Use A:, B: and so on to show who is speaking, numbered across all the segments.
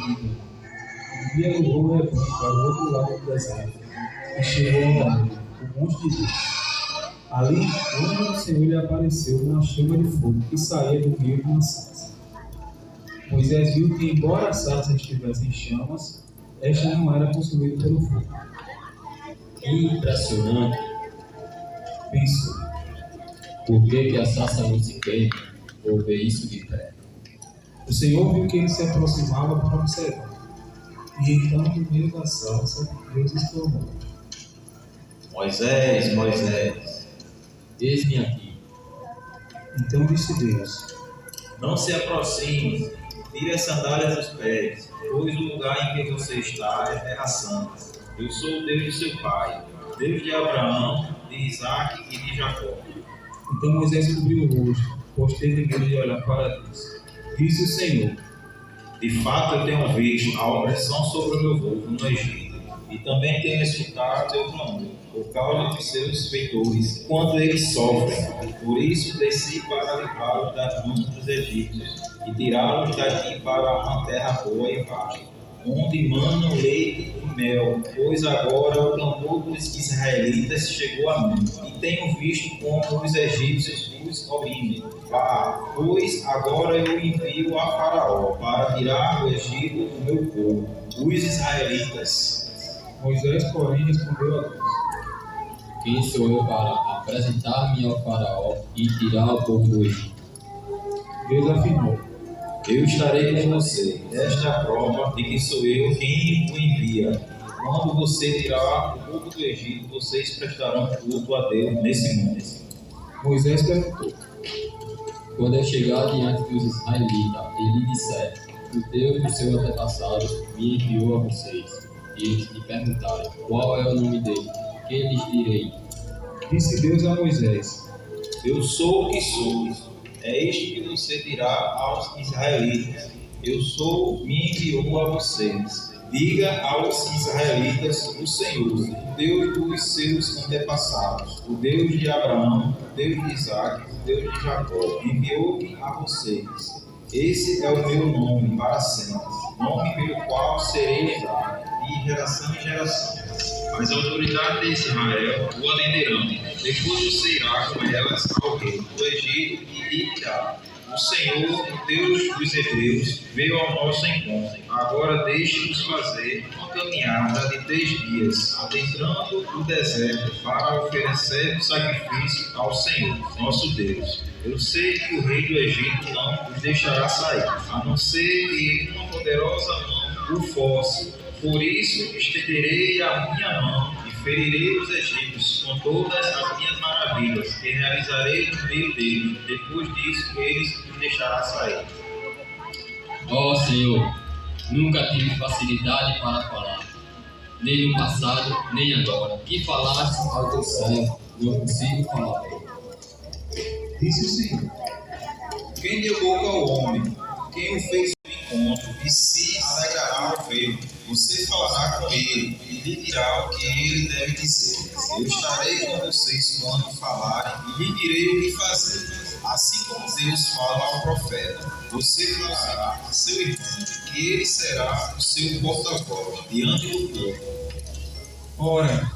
A: partido. Um dia levou o rebanho para o outro lado do deserto e chegou ao Horebe, o monte de Deus. Ali, o anjo do Senhor lhe apareceu com uma chama de fogo que saía do meio de uma sarça. Moisés viu que, embora a sarça estivesse em chamas, esta não era consumida pelo fogo.
B: Que impressionante!
A: Pensou:
B: Por que a sarça não se queima? Vou ver isso de perto.
A: o Senhor viu que ele se aproximava para observar. E então, no meio da sarça, Deus exclamou:
C: Moisés, Moisés.
B: Eis-me aqui.
A: Então disse Deus:
C: Não se aproxime, tire as sandálias dos pés, pois o lugar em que você está é terra santa. Eu sou o Deus de seu pai, Deus de Abraão, de Isaque e de Jacó.
A: Então Moisés cobriu o rosto, pois teve medo de olhar para Deus. Disse o Senhor:
C: De fato, eu tenho visto a opressão sobre o meu povo no Egito, e também tenho escutado teu clamor, por causa de seus feitores, quando eles sofrem. Por isso desci para livrá-los das mãos dos egípcios, e tirá-los daqui para uma terra boa e vasta, onde manam leite e mel, pois agora o clamor dos israelitas chegou a mim, e tenho visto como os egípcios os oprimem. Vá, pois agora eu envio a Faraó para tirar do Egito o meu povo, os israelitas.
A: Moisés, porém, respondeu a Deus:
B: Quem sou eu para apresentar-me ao faraó e tirar o povo do Egito?
A: Deus afirmou:
C: Eu estarei com você. Esta é a prova de que sou eu quem o envia. Quando você tirar o povo do Egito, vocês prestarão culto a Deus nesse mundo.
A: Moisés perguntou:
B: Quando eu chegar diante dos israelitas e lhe disser: O Deus dos seus antepassados me enviou a vocês, e eles me perguntarem: Qual é o nome dele? Que lhes direi?
A: Disse Deus a Moisés:
C: Eu sou o que sou. É isto que você dirá aos israelitas. Eu sou, me enviou a vocês. Diga aos israelitas: o Senhor, o Deus dos seus antepassados, o Deus de Abraão, o Deus de Isaque, o Deus de Jacó, enviou-me a vocês. Esse é o meu nome para sempre, nome pelo qual serei lembrado, de geração em geração. As autoridades de Israel o atenderão. Depois você irá com elas ao rei do Egito e lhe dirá: O Senhor, o Deus dos Hebreus, veio ao nosso encontro. Agora deixe-nos fazer uma caminhada de 3 dias, adentrando o deserto para oferecer um sacrifício ao Senhor, nosso Deus. Eu sei que o rei do Egito não os deixará sair, a não ser que uma poderosa mão o force. Por isso estenderei a minha mão e ferirei os egípcios com todas as minhas maravilhas que realizarei no meio deles. Depois disso eles os deixará sair.
B: Ó Senhor, nunca tive facilidade para falar, nem no passado, nem agora. Que falaste ao teu servo, não consigo falar.
A: Disse o Senhor:
C: Quem deu boca ao homem? Quem o fez encontro e se alegrará ao vê-lo? Você falará com ele e lhe dirá o que ele deve dizer. Eu estarei com vocês quando falarem e lhe direi o que fazer. Assim como Deus fala ao profeta, você falará a seu irmão, que ele será o seu porta-voz diante do povo.
A: Ora,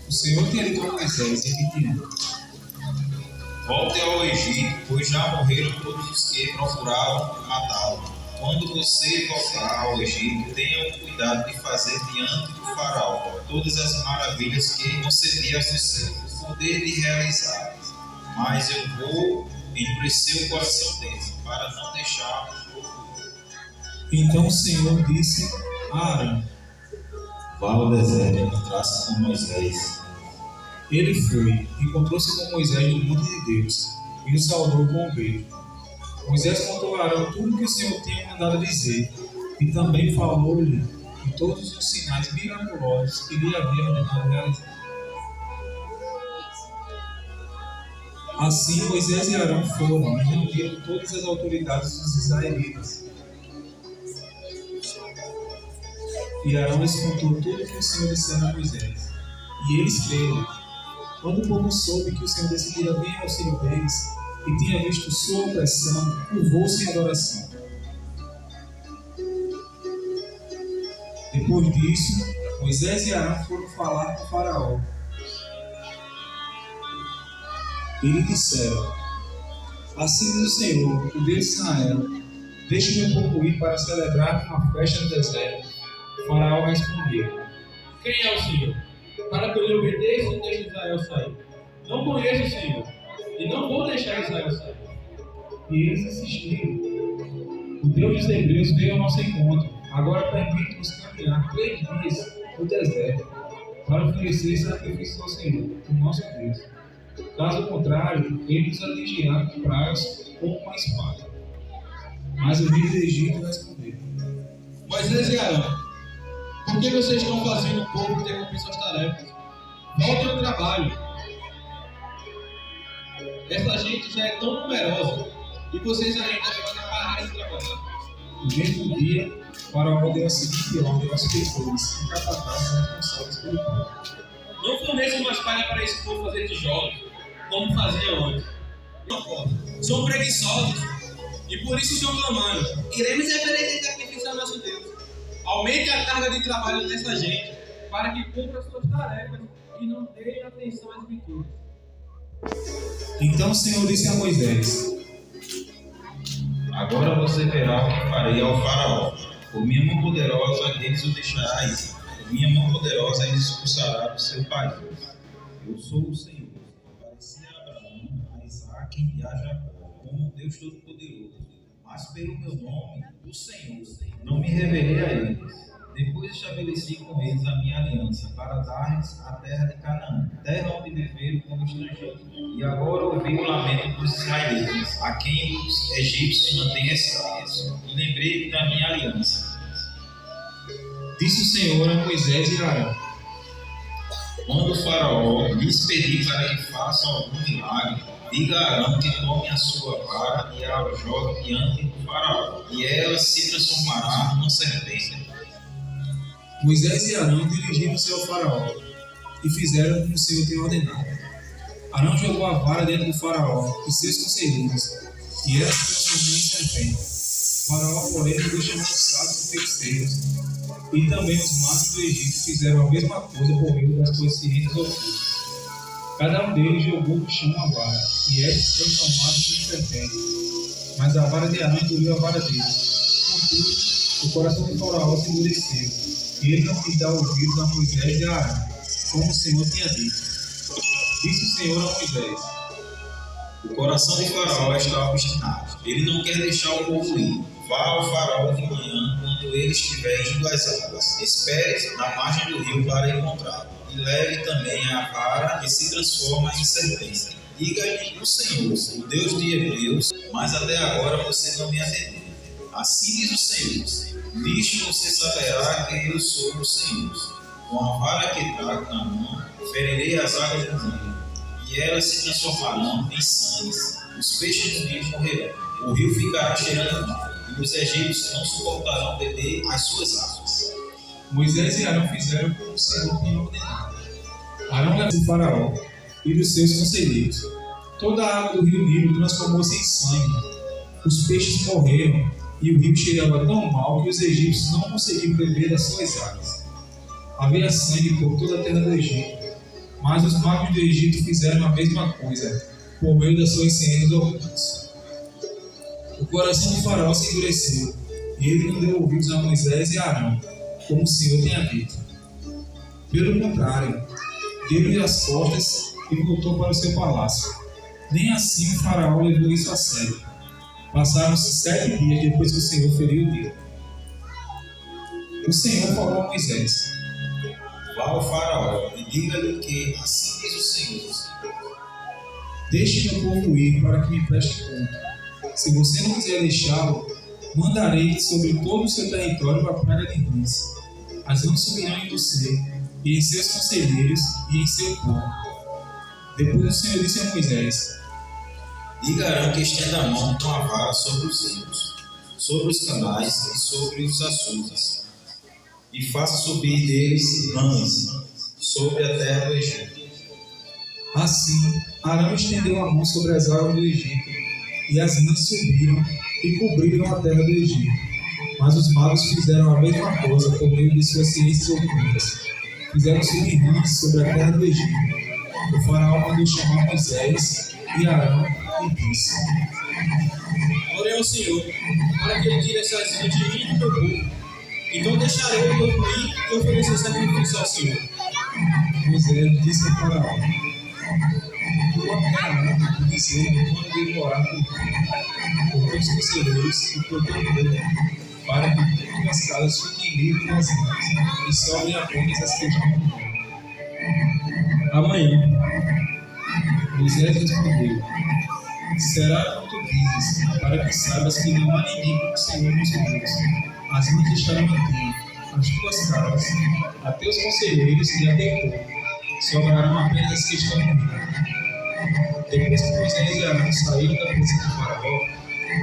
A: o Senhor tinha dito a Moisés em Midian:
C: Volte ao Egito, pois já morreram todos os que procuravam matá-lo. Quando você voltar ao Egito, tenha o cuidado de fazer diante do faraó todas as maravilhas que concedi aos seus servos, o poder de realizar. Mas eu vou endurecer o coração deles, para não deixar o povo.
A: Então o Senhor disse a Arão:
C: Vá ao deserto e encontrar-se com Moisés.
A: Ele foi, encontrou-se com Moisés no monte de Deus e o saudou com um beijo. Moisés contou a Arão tudo o que o Senhor tinha mandado dizer e também falou-lhe de todos os sinais miraculosos que lhe havia ordenado realizar. Assim Moisés e Arão foram e reuniram todas as autoridades dos israelitas. E Arão lhes contou tudo o que o Senhor dissera a Moisés. E eles creram. Quando o povo soube que o Senhor decidira bem ao auxílio deles e tinha visto sua opressão, curvou-se em adoração. Depois disso, Moisés e Arão foram falar com o faraó. E lhe disseram: assim diz o Senhor, o Deus de Israel, deixe meu povo ir para celebrar uma festa no deserto. O faraó respondeu:
D: Quem é o Senhor? Para que eu lhe obedeça e deixe Israel sair. Não conheço o Senhor, e não vou deixar Israel sair.
A: E eles insistiram: o Deus dos Hebreus veio ao nosso encontro. Agora permite-nos caminhar 3 dias no deserto para oferecer sacrifício ao Senhor, o nosso Deus. Caso contrário, ele nos atingirá com pragas ou com a espada. Mas o rei do Egito respondeu:
D: Moisés e Arão, por que vocês estão fazendo o povo interromper suas tarefas? Voltem ao trabalho. Essa gente já é tão numerosa e vocês ainda podem parar de trabalhar.
A: No mesmo dia, o faraó deu a seguinte ordem aos pessoas e capatazes responsáveis pelo povo:
D: Não forneçam mais palha para esse povo fazer tijolos, como faziam antes. Não, são preguiçosos e por isso estão clamando: iremos referir sacrifício ao nosso Deus. Aumente a carga de trabalho dessa gente para que cumpra suas tarefas e não deem atenção às escrituras.
A: Então o Senhor disse a Moisés:
C: Agora você verá o que farei ao faraó. Por minha mão poderosa eles o deixará ir. Por minha mão poderosa eles expulsará do seu país. Eu sou o Senhor. Apareci a Abraão, a Isaque e a Jacó, como Deus Todo-Poderoso. Mas pelo meu nome, o Senhor, não me revelei a eles. Depois estabeleci com eles a minha aliança, para dar-lhes a terra de Canaã, terra onde viveram como estrangeiros. E agora ouvi o lamento dos israelitas, a quem os egípcios mantêm escravos, e lembrei-me da minha aliança.
A: Disse o Senhor a Moisés e a Arão:
C: Quando o faraó lhes pedir para que façam algum milagre, diga a Arão que tome a sua vara e a jogue diante do faraó, e ela se transformará numa serpente.
A: Moisés e Arão dirigiram-se ao faraó e fizeram como o Senhor tinha ordenado. Arão jogou a vara dentro do faraó e seus conselheiros, e ela se transformou em serpente. O faraó, porém, mandou chamar os sábios e feiticeiros, e também os magos do Egito fizeram a mesma coisa por meio das suas ciências ocultas. Cada um deles jogou no chão a vara, e ela se transformou em serpente. Mas a vara de Arão engoliu a vara dele. Contudo, o coração do faraó se endureceu, e ele não quis dar ouvidos a Moisés e a Arão, como o Senhor tinha dito. Disse o Senhor a Moisés:
C: O coração de faraó está obstinado. Ele não quer deixar o povo ir. Vá ao faraó de manhã, quando ele estiver indo às águas. Espere na margem do rio para encontrá-lo. E leve também a vara que se transforma em serpente. Diga-lhe o Senhor, o Deus de Hebreus, mas até agora você não me atendeu. Assim diz o Senhor: nisto você saberá que eu sou o Senhor. Com a vara que trago na mão, ferirei as águas do rio, e elas se transformarão em sangue. Os peixes do rio morrerão. O rio ficará cheirando mal, e os egípcios não suportarão beber as suas águas.
A: Moisés e Arão fizeram como o Senhor tinha ordenado. Arão levou o faraó e dos seus conselheiros. Toda a água do rio Nilo transformou-se em sangue. Os peixes morreram, e o rio cheirava tão mal que os egípcios não conseguiam beber das suas águas. Havia sangue por toda a terra do Egito, mas os magos do Egito fizeram a mesma coisa, por meio das suas ciências ocultas. O coração do faraó se endureceu, e ele não deu ouvidos a Moisés e a Arão, como o Senhor tinha dito. Pelo contrário, deu-lhe as costas e voltou para o seu palácio. Nem assim o faraó levou isso a sério. Passaram-se 7 dias depois que o Senhor feriu o dia. O Senhor falou a Moisés:
C: Vá ao faraó e diga-lhe que assim diz o Senhor:
A: deixe meu povo ir para que me preste conta. Se você não quiser deixá-lo, mandarei sobre todo o seu território uma praga de rãs. As rãs subirão em você, e em seus conselheiros, e em seu povo. Depois o Senhor disse a Moisés:
C: diga a Arão que estenda a mão com a vara sobre os rios, sobre os canais e sobre os açudes, e faça subir deles rãs sobre a terra do Egito.
A: Assim, Arão estendeu a mão sobre as águas do Egito, e as rãs subiram e cobriram a terra do Egito. Mas os magos fizeram a mesma coisa por meio de suas ciências ocultas. Fizeram subir rios sobre a terra do Egito. O faraó mandou chamar Moisés e Arão e disse:
D: Orei ao Senhor, para que ele tire essas ilhas de mim e do meu povo. Então deixarei o povo ir e oferecer sacrifício ao Senhor.
A: Moisés disse ao faraó: Tu ordenarás por dizer quando devorar por teus conselheiros e por teu povo, para que todas as casas fiquem livres das mãos e sobrem apenas as que estão no mundo. Amanhã, Moisés respondeu: Será como tu dizes, para que saibas que não há ninguém como o Senhor nosso Deus. As minhas deixarão a ti, as tuas casas, a teus conselheiros e a teu povo. Sobrarão apenas as que estão no mundo. Depois que Moisés e Arão saíram da presença do faraó,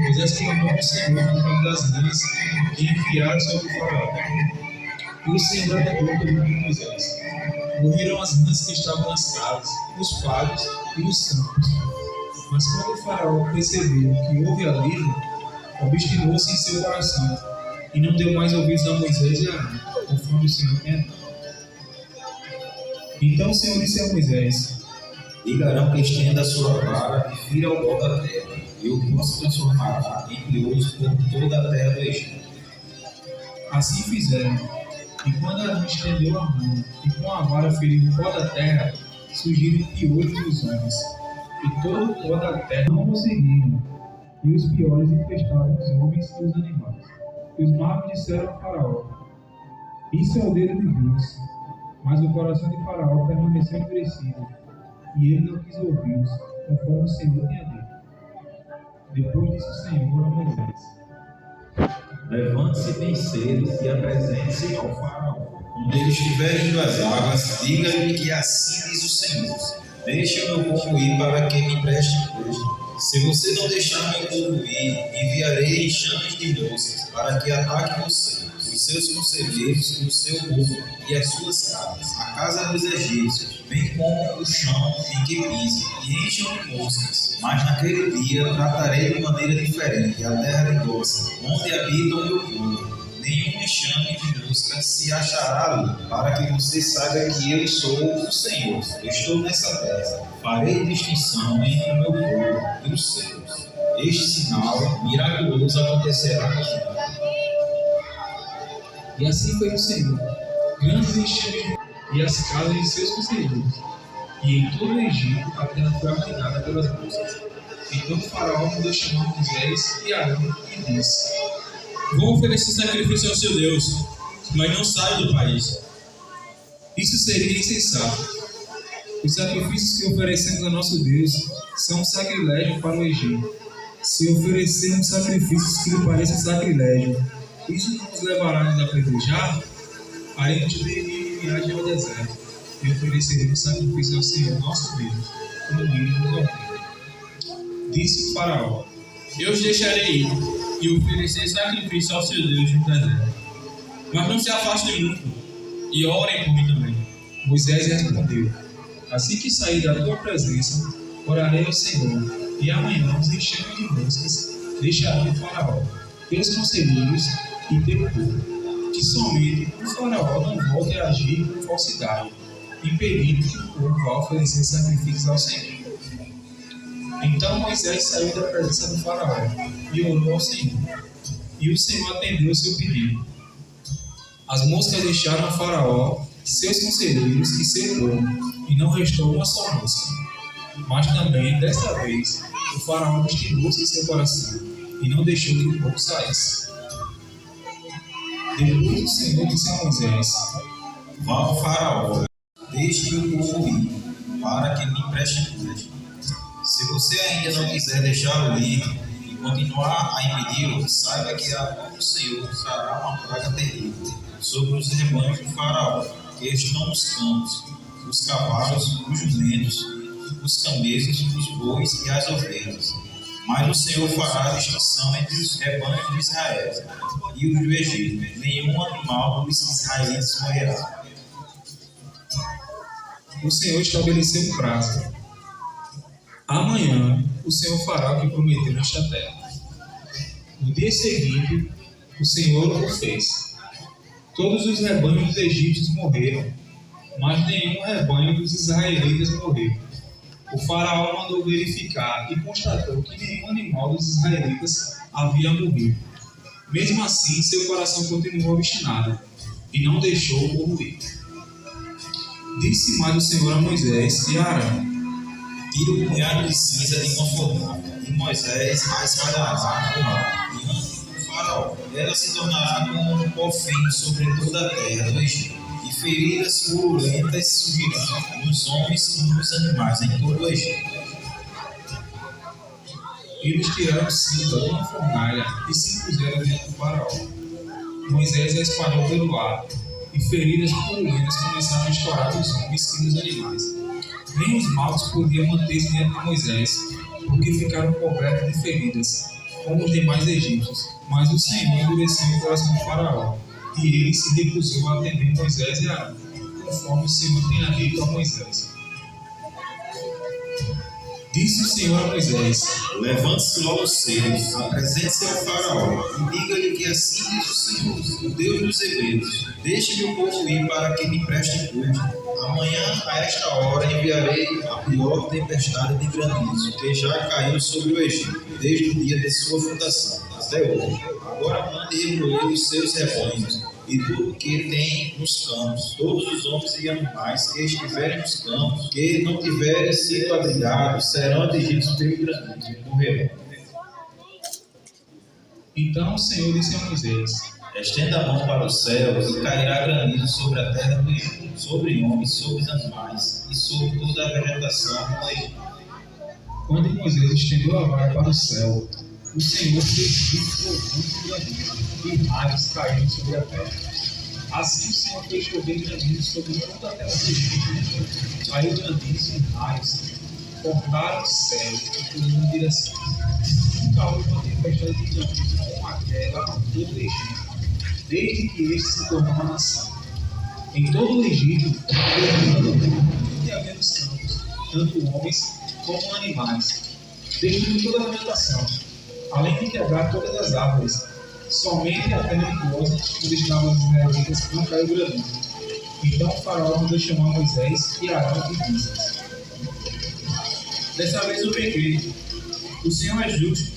A: Moisés clamou ao Senhor por causa das leis que enviaram sobre o faraó. E o Senhor atendeu pelo nome de Moisés. Morreram as rãs que estavam nas casas, nos pátios e nos campos. Mas quando o faraó percebeu que houve alívio, obstinou-se em seu coração e não deu mais ouvidos a Moisés e a Arão, conforme o Senhor tinha dito. Então o Senhor disse a Moisés:
C: Diga a Arão que estenda a sua vara e vira ao pó da terra, e o pó se transformará em piolhos por toda a terra do Egito.
A: Assim fizeram. E quando Arão estendeu a mão e com a vara feriu o pó da terra, surgiram piolhos dos homens, e todo o pó da terra não conseguiram, e os piolhos infestavam os homens e os animais. E os magos disseram ao faraó: Isso é o dedo de Deus. Mas o coração de faraó permaneceu endurecido, e ele não quis ouvi-los, conforme o Senhor tinha dito. Depois disse o Senhor a Moisés:
C: Levante-se bem cedo e apresente-se ao faraó. Quando ele estiver indo às águas, diga-lhe que assim diz o Senhor: Deixe o meu povo ir para que me preste custo. Se você não deixar meu povo ir, enviarei enxames de moscas para que ataquem você, os seus conselheiros e o seu povo e as suas casas, a casa dos egípcios, bem como o chão em que pisam, e encham de moscas. Mas naquele dia tratarei de maneira diferente a terra de Gósen, onde habita o meu povo. Nenhum enxame de mosca se achará ali, para que você saiba que eu sou o Senhor. Eu estou nessa terra. Farei distinção entre o meu povo e os seus. Este sinal miraculoso acontecerá no final.
A: E assim foi o Senhor, grandes enxames e as casas de seus conselheiros. E em todo o Egito a terra foi arruinada pelas moscas. Então o faraó mandou chamar Moisés e Arão e disse:
D: Vou oferecer sacrifício ao seu Deus, mas não saio do país.
A: Isso seria insensato. Os sacrifícios que oferecemos a nosso Deus são um sacrilégio para o Egito. Se oferecermos sacrifícios que lhe pareçam sacrilégio, isso não nos levará a apedrejar? Faremos de viagem ao deserto e ofereceremos sacrifício ao Senhor nosso Deus, como ele nos ordena. Disse o faraó:
D: Eu os deixarei ir e oferecer sacrifício ao seu Deus no deserto. Mas não se afastem muito e orem por mim também.
A: Moisés respondeu: Assim que sair da tua presença, orarei ao Senhor, e amanhã os enxames de moscas deixarão o faraó, teus conselheiros e teu povo, que somente o faraó não volte a agir com falsidade, impedindo que o povo vá oferecer sacrifícios ao Senhor. Então Moisés saiu da presença do faraó e orou ao Senhor, e o Senhor atendeu o seu pedido. As moscas deixaram o faraó, seus conselheiros e seu povo, e não restou uma só mosca. Mas também, desta vez, o faraó obstinou-se em seu coração, e não deixou que o povo saísse. Depois o Senhor disse a Moisés:
C: Vá ao faraó, deixe o povo ir, para que me preste custo. Se você ainda não quiser deixá-lo ir e continuar a impedi-lo, saiba que a mão do Senhor trará uma praga terrível sobre os rebanhos do faraó, que estão nos campos, os cavalos, os jumentos, os camelos, os bois e as ovelhas. Mas o Senhor fará distinção entre os rebanhos de Israel e os do Egito. Nenhum animal dos israelitas morrerá.
A: O Senhor estabeleceu um prazo. Amanhã o Senhor fará o que prometeu nesta terra. No dia seguinte, o Senhor o fez. Todos os rebanhos dos egípcios morreram, mas nenhum rebanho dos israelitas morreu. O faraó mandou verificar e constatou que nenhum animal dos israelitas havia morrido. Mesmo assim, seu coração continuou obstinado e não deixou o povo ir. Disse mais o Senhor a Moisés e a Arão:
C: Tira o punhado de cinza de uma fornalha, e Moisés a espalhará no mar diante do faraó. Ela se tornará como um pó fino sobre toda a terra do Egito, e feridas purulentas surgirão nos homens e nos animais em todo o Egito.
A: Eles tiraram cinza de uma fornalha e se puseram diante do faraó. Moisés a espalhou pelo ar, e feridas purulentas começaram a estourar dos homens e dos animais. Nem os magos podiam manter-se diante de Moisés, porque ficaram cobertos de feridas, como os demais egípcios. Mas o Senhor endureceu o coração do faraó, e ele se recusou a atender Moisés e Arão, conforme o Senhor tinha dito a Moisés. Disse o Senhor a Moisés:
C: Levante-se logo cedo, apresente-se ao faraó, e diga-lhe que assim diz o Senhor, o Deus dos hebreus: deixe-me o povo ir para que me preste culto. Amanhã, a esta hora, enviarei a pior tempestade de granizo que já caiu sobre o Egito, desde o dia de sua fundação até hoje. Agora mande recolher os seus rebanhos e tudo que tem nos campos, todos os homens e animais que estiverem nos campos, que não tiverem sido abrigados, serão atingidos pelo granizo e morrerão.
A: Então o Senhor disse a Moisés:
C: Estenda a mão para os céus e cairá granizo sobre a terra do Egito, sobre homens, sobre os animais e sobre toda a vegetação do Egito.
A: Quando Moisés estendeu a vara para o céu, o Senhor fez muito granizo, e raios caíram sobre a terra. Assim o Senhor fez chover granizo sobre toda a terra do Egito. Caiu granizo e raios, cortaram o céu e todas as direções. Nunca houve uma tempestade de granizo como aquela a todo o Egito, desde que este se tornou uma nação. Em todo o Egito, e havia nos campos, tanto homens como animais, destruiu toda a vegetação, além de quebrar todas as árvores. Somente a terra montuosa, onde estavam os israelitas, não caiu granizo. Então o faraó mandou chamar Moisés e Arão e disse:
D: Dessa vez eu pequei. O Senhor é justo.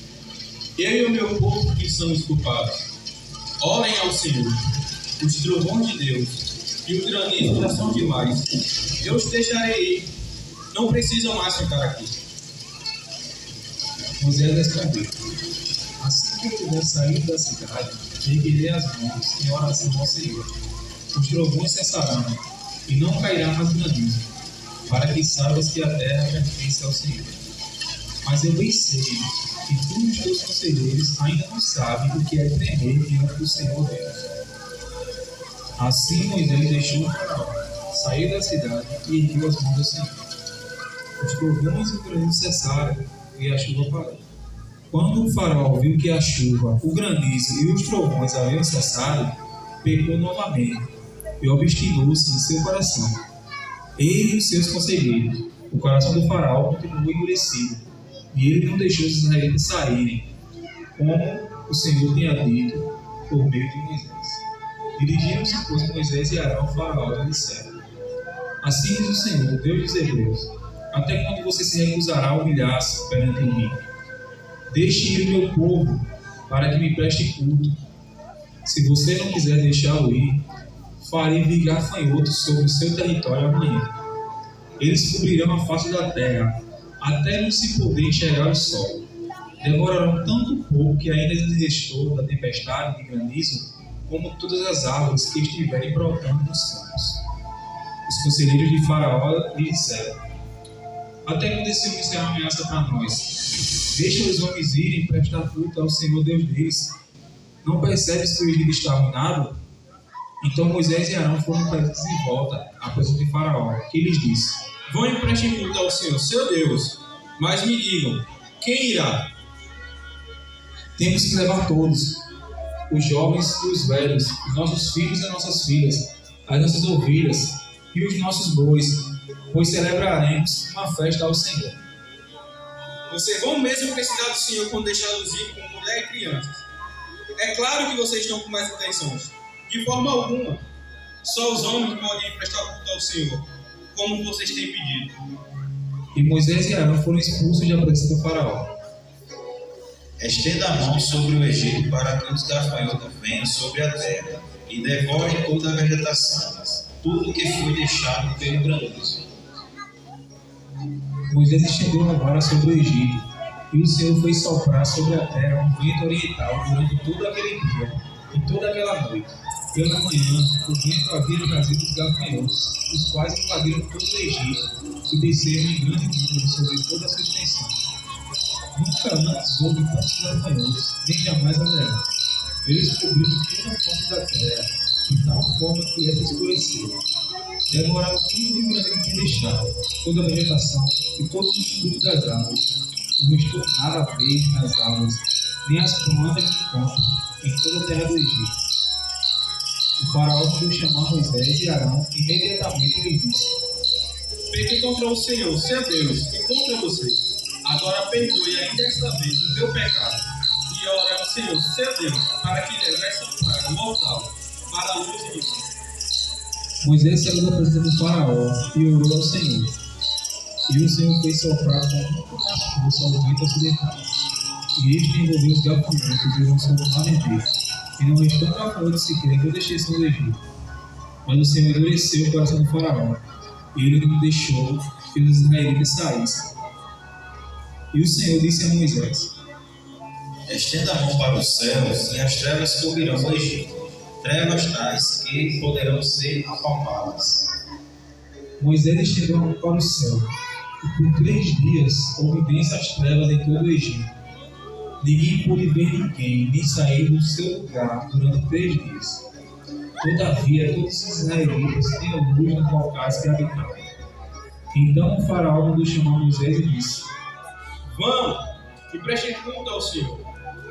D: Eu e o meu povo que somos culpados. Orem ao Senhor. Os trovões de Deus e o granizo já são demais. Eu os deixarei ir. Não precisam mais ficar aqui.
A: Moisés respondeu: Assim que eu tiver saído da cidade, erguerei as mãos em oração ao Senhor. Os trovões cessarão, e não cairá mais granizo, para que saibas que a terra pertence ao Senhor. Mas eu bem sei que tu e os teus conselheiros ainda não sabem o que é tremer diante do Senhor Deus. Assim Moisés deixou o faraó, saiu da cidade e ergueu as mãos ao Senhor. Os trovões e o granizo cessaram, e a chuva parou. Quando o faraó viu que a chuva, o granizo e os trovões haviam cessado, pecou novamente e obstinou-se em seu coração. Ele e os seus conselheiros. O coração do faraó continuou endurecido, e ele não deixou os israelitas saírem, como o Senhor tinha dito por meio de Moisés. Dirigiram-se, pois, Moisés e Arão ao faraó e disseram: Assim diz o Senhor, Deus dos hebreus: até quando você se recusará a humilhar-se perante mim? Deixe ir o meu povo, para que me preste culto. Se você não quiser deixá-lo ir, farei vir gafanhotos sobre o seu território amanhã. Eles cobrirão a face da terra, até não se poder enxergar o sol. Devorarão tanto o povo que ainda lhes restou da tempestade de granizo, como todas as árvores que estiverem brotando nos campos. Os conselheiros de Faraó lhe disseram: Até quando esse homem será uma ameaça para nós? Deixa os homens irem prestar culto ao Senhor Deus deles. Não percebes que o Egito está arruinado? Então Moisés e Arão foram trazidos de volta à presença de Faraó, que lhes disse:
D: Vão e prestem culto ao Senhor, seu Deus. Mas me digam, quem irá?
A: Temos que levar todos, os jovens e os velhos, os nossos filhos e nossas filhas, as nossas ovelhas e os nossos bois, pois celebraremos uma festa ao Senhor.
D: Vocês vão mesmo precisar do Senhor quando deixá-los ir com mulher e crianças. É claro que vocês estão com mais intenções. De forma alguma. Só os homens podem prestar culto ao Senhor, como vocês têm pedido.
A: E Moisés e Arão foram expulsos da presença do faraó.
C: Estenda a mão sobre o Egito para que os gafanhotos venham sobre a terra e devorem toda a vegetação, tudo que foi deixado pelo granizo.
A: Moisés estendeu a vara sobre o Egito, e o Senhor fez soprar sobre a terra um vento oriental durante todo aquele dia e toda aquela noite. Pela manhã, o vento havia trazido os gafanhotos, os quais invadiram todo o Egito e desceram em grande número sobre toda a sua extensão. Nunca antes houve tantos gafanhotos, nem jamais haverá. Eles cobriram toda a face da terra, de tal forma que essa escureceu. Devoraram tudo de grande que deixaram, toda a vegetação e todos os frutos das árvores. Não restou nada verde nas árvores, nem as plantas de campo, em toda a terra do Egito. O faraó mandou chamar Moisés e Arão, e imediatamente ele disse:
D: Pequei contra o Senhor, seu Deus, e contra vocês. Agora perdoe ainda esta vez o meu pecado, e ore ao Senhor, seu Deus, para que leve essa praga mortal para a luz de mim.
A: Moisés saiu da presença do faraó e orou ao Senhor. E o Senhor fez soprar com muito mais força ao vento ocidental. E este envolveu os gafanhotos e lançou no mar Vermelho. E não restou gafanhoto sequer em toda a extensão do Egito. Mas o Senhor endureceu o coração do faraó, e ele não deixou que os israelitas saíssem. E o Senhor disse a Moisés:
C: Estenda a mão para os céus, e as trevas cobrirão o Egito, trevas tais que poderão ser apalpadas.
A: Moisés estendeu a mão para o céu, e por 3 dias houve densas trevas em todo o Egito. Ninguém pôde ver ninguém, nem sair do seu lugar durante 3 dias. Todavia, todos os israelitas tinham luz nos locais que habitavam. Então o faraó mandou chamar Moisés e disse:
D: Vamos, e prestem culto ao Senhor.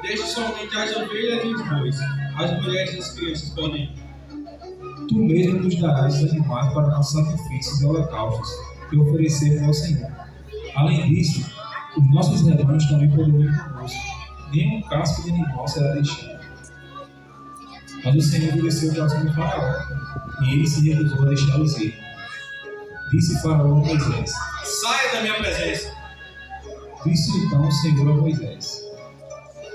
D: Deixe somente as ovelhas e os bois. As mulheres e as crianças podem ir.
A: Tu mesmo nos darás os animais para nossos sacrifícios e holocaustos que oferecemos ao Senhor. Além disso, os nossos rebanhos também poderão ir conosco. Nenhum casco de animal será deixado. Mas o Senhor endureceu o coração do faraó, e ele se recusou a deixá-los ir. Disse faraó a Moisés:
D: Saia da minha presença.
A: Disse então o Senhor a Moisés: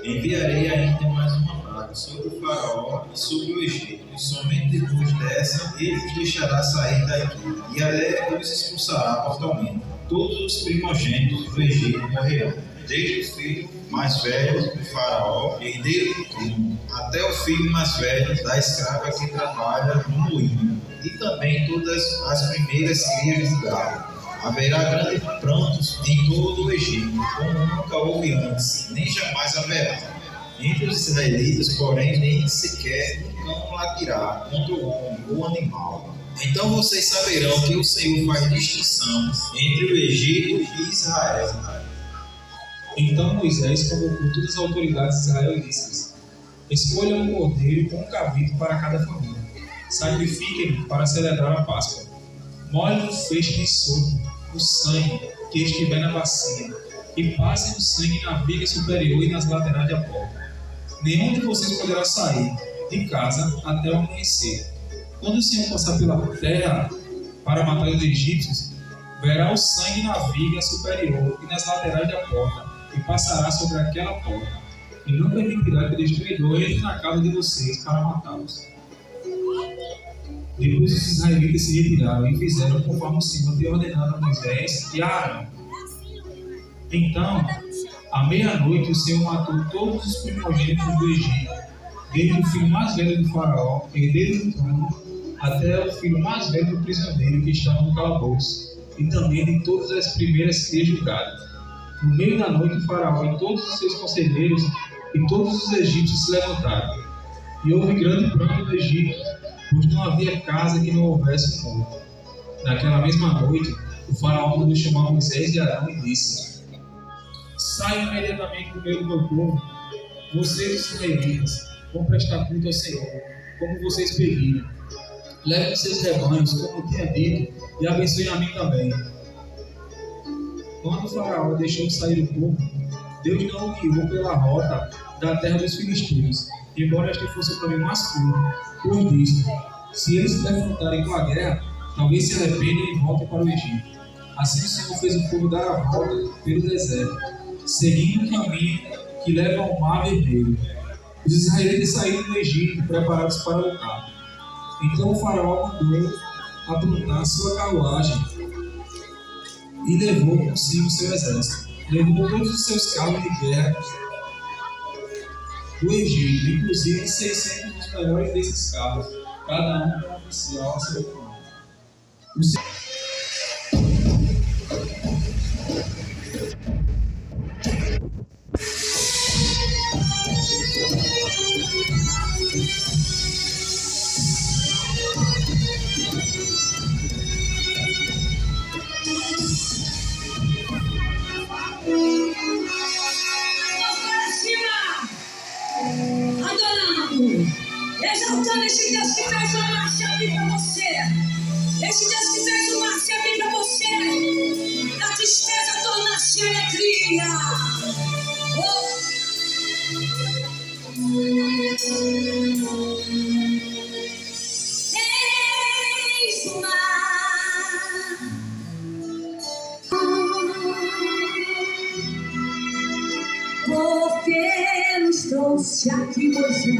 C: Enviarei ainda mais uma praga sobre o faraó e sobre o Egito, e somente depois dessa ele os deixará sair daqui, e até os expulsará totalmente. Todos os primogênitos do Egito morrerão, desde o filho mais velho do faraó, herdeiro do trono, até o filho mais velho da escrava que trabalha no moinho, e também todas as primeiras crias do gado. Haverá grande pranto em todo o Egito, como nunca houve antes, nem jamais haverá. Entre os israelitas, porém, nem sequer um cão latirá contra o homem ou animal. Então vocês saberão que o Senhor faz distinção entre o Egito e Israel.
A: Então Moisés convocou todas as autoridades israelitas: Escolham um cordeiro com um cabrito para cada família. Sacrifiquem-no para celebrar a Páscoa. Molhem um feixe de sopo o sangue que estiver na bacia, e passem o sangue na viga superior e nas laterais da porta. Nenhum de vocês poderá sair de casa até o amanhecer. Quando o Senhor passar pela terra para matar os egípcios, verá o sangue na viga superior e nas laterais da porta, e passará sobre aquela porta, e não permitirá que o destruidor entre na casa de vocês para matá-los. Depois os israelitas se retiraram e fizeram conforme o Senhor tinha ordenado a Moisés e a Arão. Então, à meia-noite, o Senhor matou todos os primogênitos do Egito, desde o filho mais velho do faraó, herdeiro do trono, até o filho mais velho do prisioneiro que estava no calabouço, e também de todas as primeiras crias do gado. No meio da noite, o faraó e todos os seus conselheiros e todos os egípcios se levantaram. E houve grande pranto no Egito, pois não havia casa que não houvesse um morto. Naquela mesma noite, o faraó mandou chamar Moisés e Arão e disse: Saiam imediatamente do meio do meu povo. Vocês, os israelitas, vão prestar culto ao Senhor, como vocês pediram. Levem seus rebanhos, como eu tinha dito, e abençoem a mim também. Quando o faraó deixou sair o povo, Deus não o guiou pela rota da terra dos filisteus, embora este fosse o caminho mais curto, pois diz: se eles se defrontarem com a guerra, talvez se arrependem e voltem para o Egito. Assim o Senhor fez o povo dar a volta pelo deserto, seguindo o caminho que leva ao Mar Vermelho. Os israelitas saíram do Egito preparados para lutar. Então o faraó mandou aprontar sua carruagem e levou consigo seu exército. Levou todos os seus carros de guerra do Egito, inclusive 600 dos melhores desses carros, cada um com um oficial a seu comando.
E: Exaltando esse Deus que fez uma marcha aqui pra você. Esse Deus que fez uma marcha aqui pra você. Da tristeza tornar-se alegria. Eis o mar. Porque nos trouxe aqui hoje.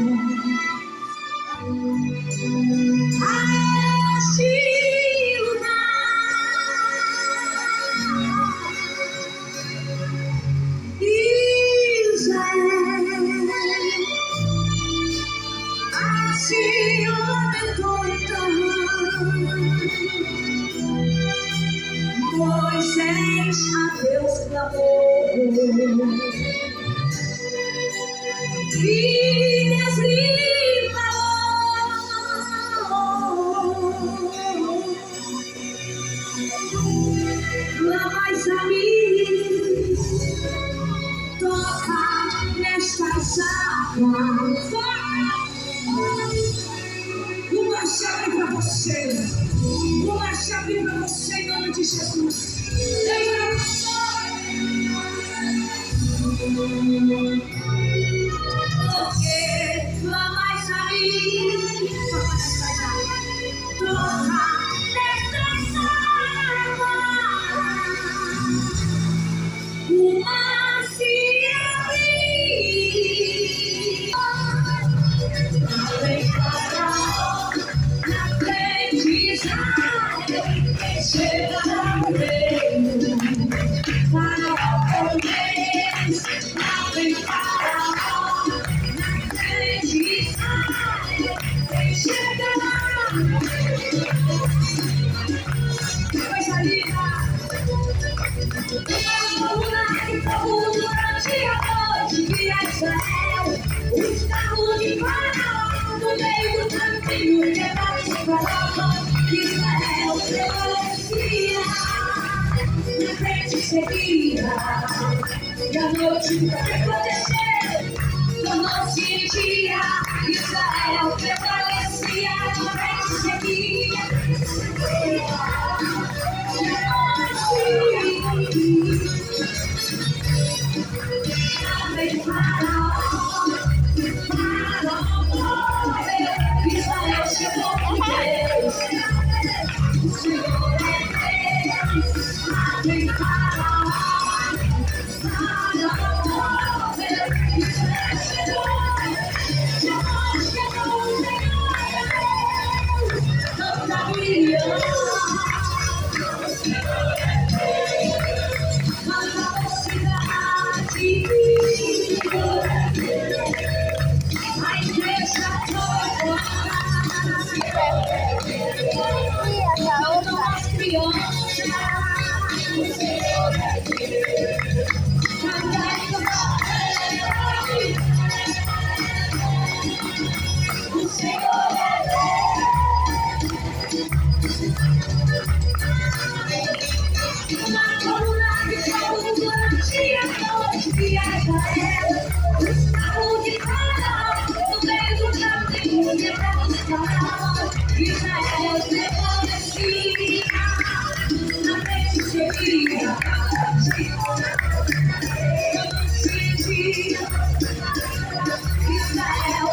E: Moisés a Deus clamou e Deus lhe falou: clamai a mim, toca nestas águas. Uma chave para você. Uma chave para você em nome de Jesus. Porque clamais a mim, toca nestas águas. Uma se abrir. Na frente de Israel, chegará o reino. Faraó deles, abre Faraó. Na frente de Israel, chegará. Coisa linda. Durante a noite de Israel, os carros de Faraó no meio do caminho levaram Faraó. Israel prevalecia, na frente seguia, e a noite resplandeceu, tornou-se em dia. Israel prevalecia, na frente seguia, Israel chegou com Deus. O Senhor é Deus. Amém. Israel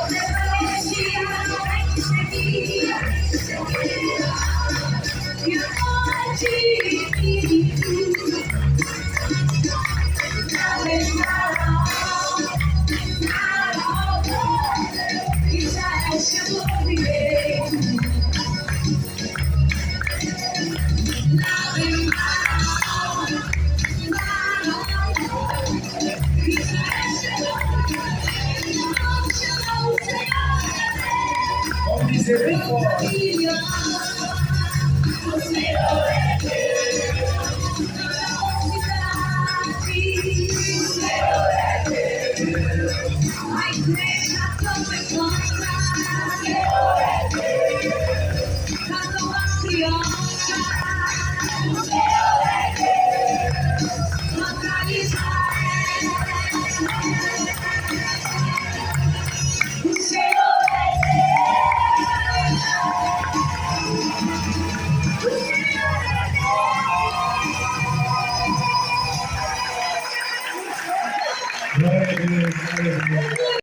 A: Vamos dizer bem forte.
E: A igreja também canta, cantam as crianças, canta Israel. O Senhor é Deus, o Senhor é
A: Glória a Deus, glória a Deus.